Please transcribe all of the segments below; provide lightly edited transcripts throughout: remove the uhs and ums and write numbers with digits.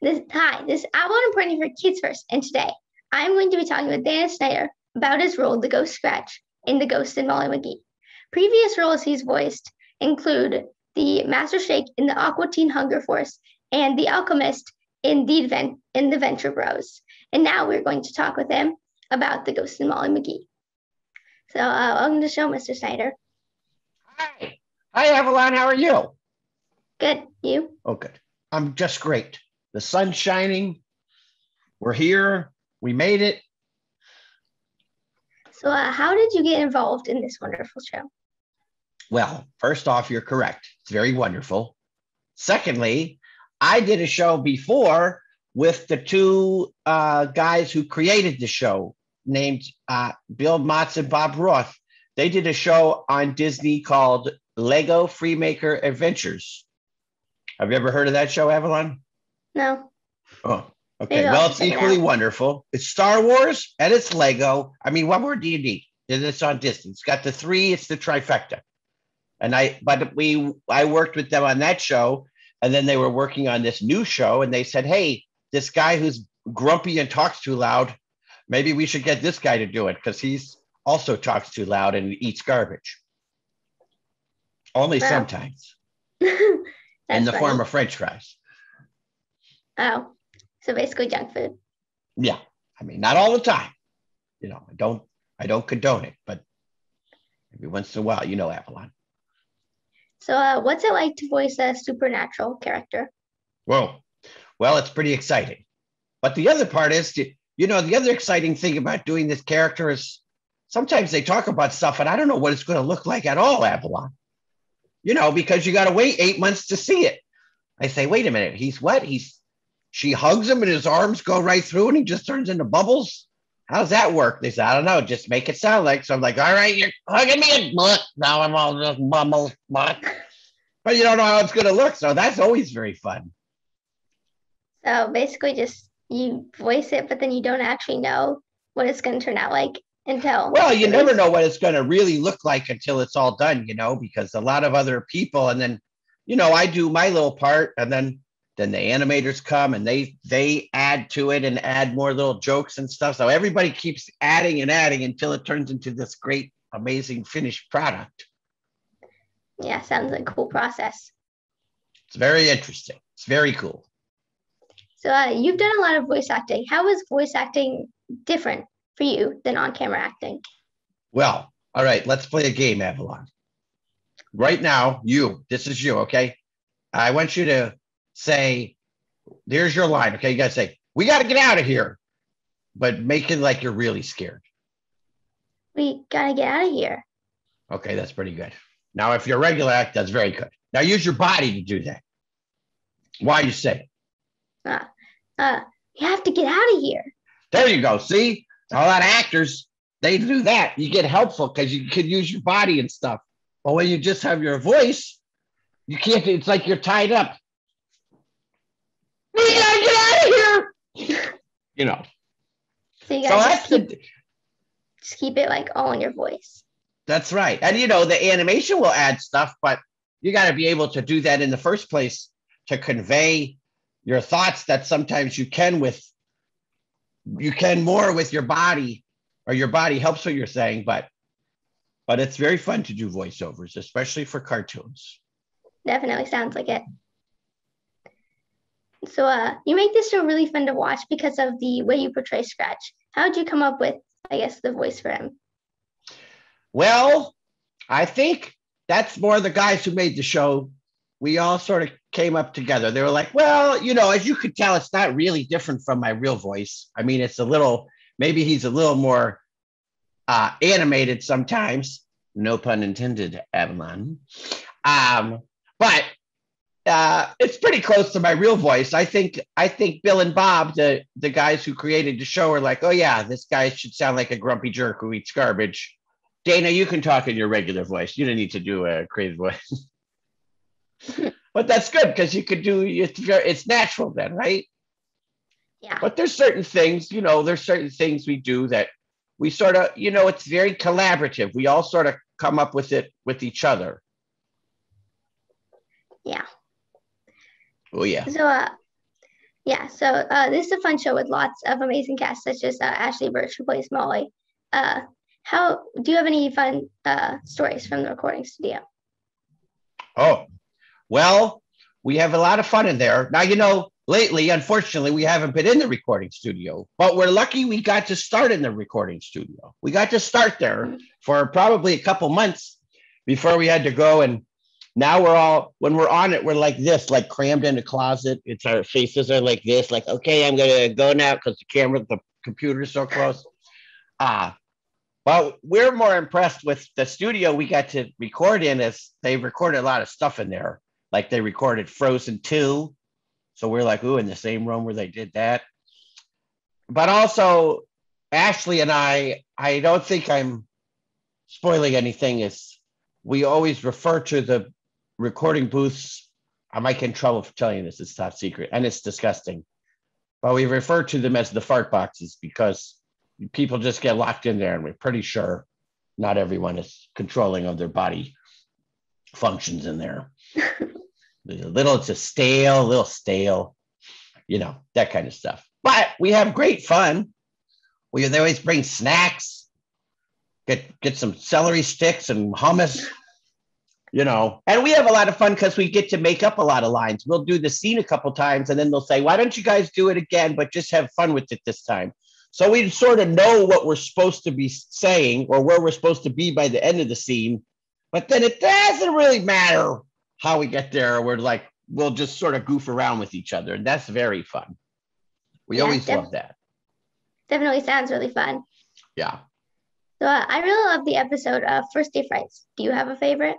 This is Avalon and Brittany for Kids First, and today I'm going to be talking with Dana Snyder about his role, the Ghost Scratch, in The Ghost and Molly McGee. Previous roles he's voiced include the Master Shake in the Aqua Teen Hunger Force and the Alchemist in the Venture Bros. And now we're going to talk with him about The Ghost and Molly McGee. So welcome to the show, Mr. Snyder. Hi. Hi, Avalon. How are you? Good. You? Oh, good. I'm just great. The sun's shining. We're here. We made it. So how did you get involved in this wonderful show? Well, first off, you're correct. It's very wonderful. Secondly, I did a show before with the two guys who created the show named Bill Motz and Bob Roth. They did a show on Disney called Lego Freemaker Adventures. Have you ever heard of that show, Avalon? No. Oh, okay. Well, it's equally wonderful. It's Star Wars and it's Lego. I mean, what more do you need? And it's on Disney. It's got the three. It's the trifecta. And I worked with them on that show, and then they were working on this new show, and they said, "Hey, this guy who's grumpy and talks too loud, maybe we should get this guy to do it because he's also talks too loud and eats garbage. Only sometimes." In the form of French fries. Oh, so basically junk food. Yeah, I mean, not all the time. You know, I don't condone it, but every once in a while, you know, Avalon. So, what's it like to voice a supernatural character? Well, it's pretty exciting. But the other part is, the other exciting thing about doing this character is sometimes they talk about stuff, and I don't know what it's going to look like at all, Avalon. You know, because you got to wait 8 months to see it. I say, wait a minute, he's what? She hugs him and his arms go right through and he just turns into bubbles. How's that work? They said, I don't know, just make it sound like. So I'm like, all right, you're hugging me. And now I'm all just bubbles. But you don't know how it's going to look. So that's always very fun. So basically just you voice it, but then you don't actually know what it's going to turn out like until. Well, you never know what it's going to really look like until it's all done, you know, because a lot of other people, and then, you know, I do my little part, and then the animators come and they add to it and add more little jokes and stuff. So everybody keeps adding and adding until it turns into this great, amazing finished product. Yeah, sounds like a cool process. It's very interesting. It's very cool. So you've done a lot of voice acting. How is voice acting different for you than on-camera acting? Well, all right, let's play a game, Avalon. Right now, this is you, okay? I want you to say, there's your line, okay? You got to say, we got to get out of here, but make it like you're really scared. We got to get out of here. Okay, that's pretty good. Now, if you're a regular act, that's very good. Now, use your body to do that. Why you say it? You have to get out of here. There you go. See? A lot of actors, they do that. You get helpful because you can use your body and stuff. But when you just have your voice, you can't. It's like you're tied up. We gotta get out of here. You know. So you gotta just keep it like all in your voice. That's right. And you know, the animation will add stuff, but you got to be able to do that in the first place to convey your thoughts that sometimes you can more with your body, or your body helps what you're saying, but it's very fun to do voiceovers, especially for cartoons. Definitely sounds like it. So you make this show really fun to watch because of the way you portray Scratch. How did you come up with, I guess, the voice for him? Well, I think that's more the guys who made the show. We all sort of came up together. They were like, well, you know, as you could tell, it's not really different from my real voice. I mean, it's maybe he's a little more animated sometimes. No pun intended, Avalon. But it's pretty close to my real voice. I think Bill and Bob, the guys who created the show, are like, oh yeah, this guy should sound like a grumpy jerk who eats garbage. Dana, you can talk in your regular voice. You don't need to do a crazy voice. But that's good because you could do it's natural then, right? Yeah. But there's certain things we do that we sort of, you know, it's very collaborative. We all sort of come up with it with each other. Yeah. Oh yeah. So Yeah, so this is a fun show with lots of amazing casts, such as Ashley Birch, who plays Molly. How do you have any fun stories from the recording studio? Oh, well, we have a lot of fun in there. Now, lately, unfortunately, we haven't been in the recording studio, but we're lucky we got to start in the recording studio. We got to start there for probably a couple months before we had to go. And now when we're on it, we're like this, like crammed in a closet. It's our faces are like this, like, okay, I'm going to go now because the computer's so close. But we're more impressed with the studio we got to record in, as they recorded a lot of stuff in there. Like they recorded Frozen 2. So we're like, ooh, in the same room where they did that. But also, Ashley and I don't think I'm spoiling anything, is we always refer to the recording booths. I might get in trouble for telling you this, it's top secret, and it's disgusting. But we refer to them as the fart boxes because people just get locked in there, and we're pretty sure not everyone is controlling of their body functions in there. It's a little stale, that kind of stuff. But we have great fun. They always bring snacks, get some celery sticks and hummus, and we have a lot of fun because we get to make up a lot of lines. We'll do the scene a couple times, and then they'll say, why don't you guys do it again, but just have fun with it this time. So we sort of know what we're supposed to be saying or where we're supposed to be by the end of the scene, but then it doesn't really matter how we get there. We'll just sort of goof around with each other, and that's very fun. We always love that. Definitely sounds really fun. Yeah. So I really love the episode of First Day Frights. Do you have a favorite?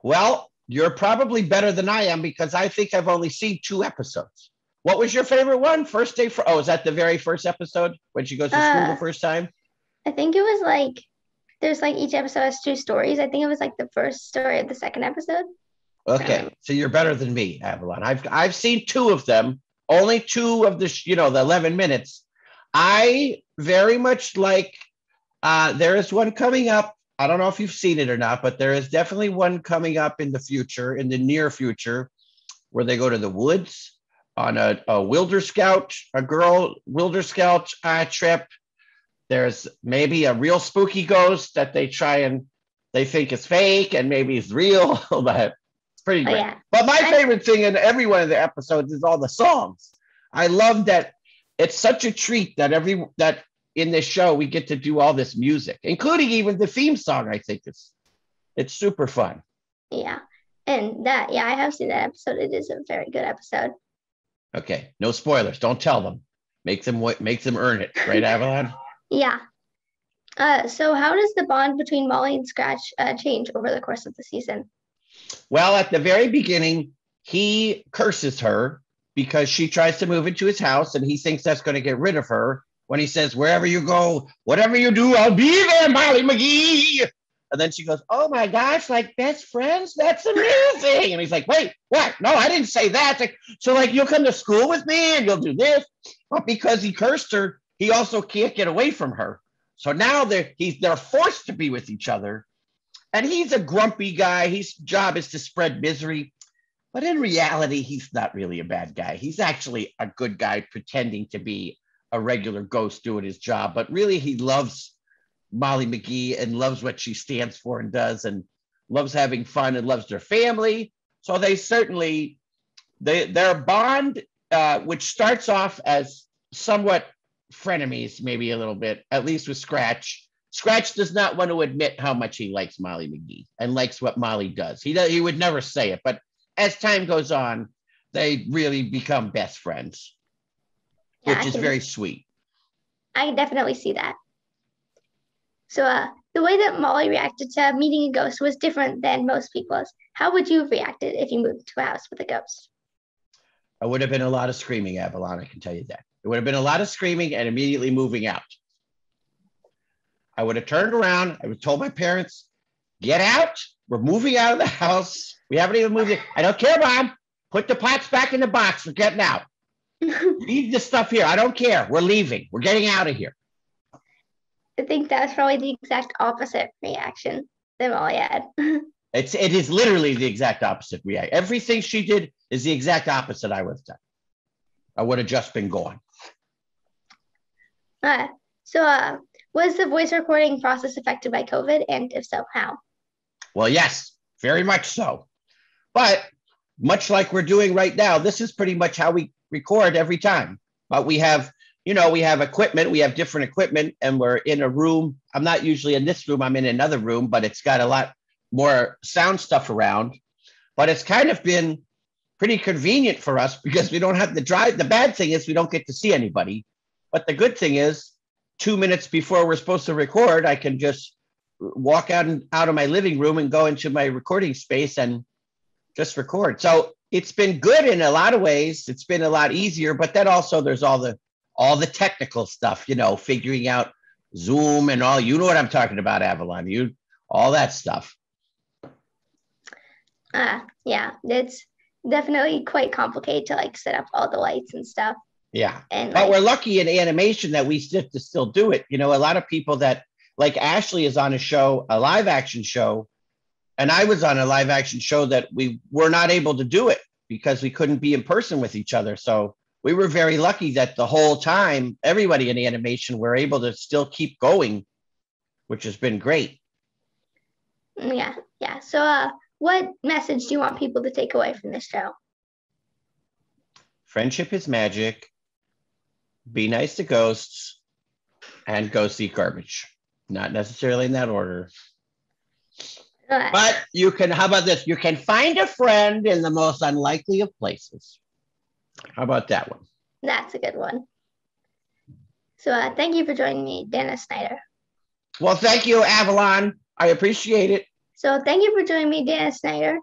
Well, you're probably better than I am because I think I've only seen 2 episodes. What was your favorite one? First Day Frights. Oh, is that the very first episode when she goes to school the first time? I think it was like, there's like each episode has 2 stories. I think it was like the first story of the second episode. Okay, so you're better than me, Avalon. I've seen 2 of them, only 2 of the the 11 minutes. I very much like. There is one coming up. I don't know if you've seen it or not, but there is definitely one coming up in the near future, where they go to the woods on a Wilder Scout trip. There's maybe a real spooky ghost that they think is fake and maybe it's real, but it's pretty great. Yeah. But my favorite thing in every one of the episodes is all the songs. I love that it's such a treat that in this show we get to do all this music, including even the theme song. I think it's super fun. Yeah. And I have seen that episode. It is a very good episode. Okay, no spoilers. Don't tell them. Make them earn it, right, Avalon? Yeah. So how does the bond between Molly and Scratch change over the course of the season? Well, at the very beginning, he curses her because she tries to move into his house, and he thinks that's going to get rid of her when he says, wherever you go, whatever you do, I'll be there, Molly McGee. And then she goes, oh my gosh, like best friends? That's amazing. And he's like, wait, what? No, I didn't say that. So you'll come to school with me and you'll do this. But because he cursed her, he also can't get away from her. So now they're forced to be with each other. And he's a grumpy guy. His job is to spread misery. But in reality, he's not really a bad guy. He's actually a good guy pretending to be a regular ghost doing his job. But really, he loves Molly McGee and loves what she stands for and does, and loves having fun and loves their family. So they certainly, their bond, which starts off as somewhat frenemies, maybe a little bit, at least with Scratch. Scratch does not want to admit how much he likes Molly McGee and likes what Molly does. He would never say it, but as time goes on, they really become best friends, which is very sweet. I definitely see that. So the way that Molly reacted to meeting a ghost was different than most people's. How would you have reacted if you moved to a house with a ghost? I would have been a lot of screaming, Avalon, I can tell you that. It would have been a lot of screaming and immediately moving out. I would have turned around. I would have told my parents, get out. We're moving out of the house. We haven't even moved in. I don't care, Mom. Put the pots back in the box. We're getting out. Leave the stuff here. I don't care. We're leaving. We're getting out of here. I think that's probably the exact opposite reaction that Molly had. It is literally the exact opposite reaction. Everything she did is the exact opposite I would have done. I would have just been gone. Was the voice recording process affected by COVID? And if so, how? Well, yes, very much so. But much like we're doing right now, this is pretty much how we record every time. But we have, we have equipment, we have different equipment, and we're in a room. I'm not usually in this room, I'm in another room, but it's got a lot more sound stuff around. But it's kind of been pretty convenient for us because we don't have to drive. The bad thing is we don't get to see anybody. But the good thing is 2 minutes before we're supposed to record, I can just walk out of my living room and go into my recording space and just record. So it's been good in a lot of ways. It's been a lot easier, but then also there's all the technical stuff, figuring out Zoom and all, what I'm talking about, Avalon, all that stuff. Yeah, it's definitely quite complicated to set up all the lights and stuff. Yeah, but we're lucky in animation that we still do it. A lot of people that, like Ashley is on a live action show, and I was on a live action show that we were not able to do it because we couldn't be in person with each other. So we were very lucky that the whole time, everybody in animation were able to still keep going, which has been great. Yeah. So what message do you want people to take away from this show? Friendship is magic. Be nice to ghosts and go see garbage. Not necessarily in that order. But how about this? You can find a friend in the most unlikely of places. How about that one? That's a good one. So thank you for joining me, Dana Snyder. Well, thank you, Avalon. I appreciate it. So thank you for joining me, Dana Snyder.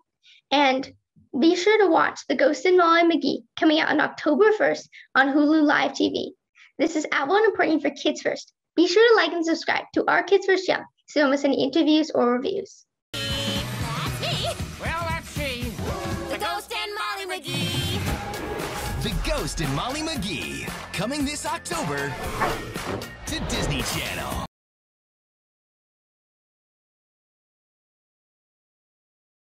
And be sure to watch The Ghost and Molly McGee coming out on October 1st on Hulu Live TV. This is Avalon reporting for Kids First. Be sure to like and subscribe to our Kids First channel so you don't miss any interviews or reviews. That's me. Well, let's see. The Ghost and Molly McGee. The Ghost and Molly McGee, coming this October to Disney Channel.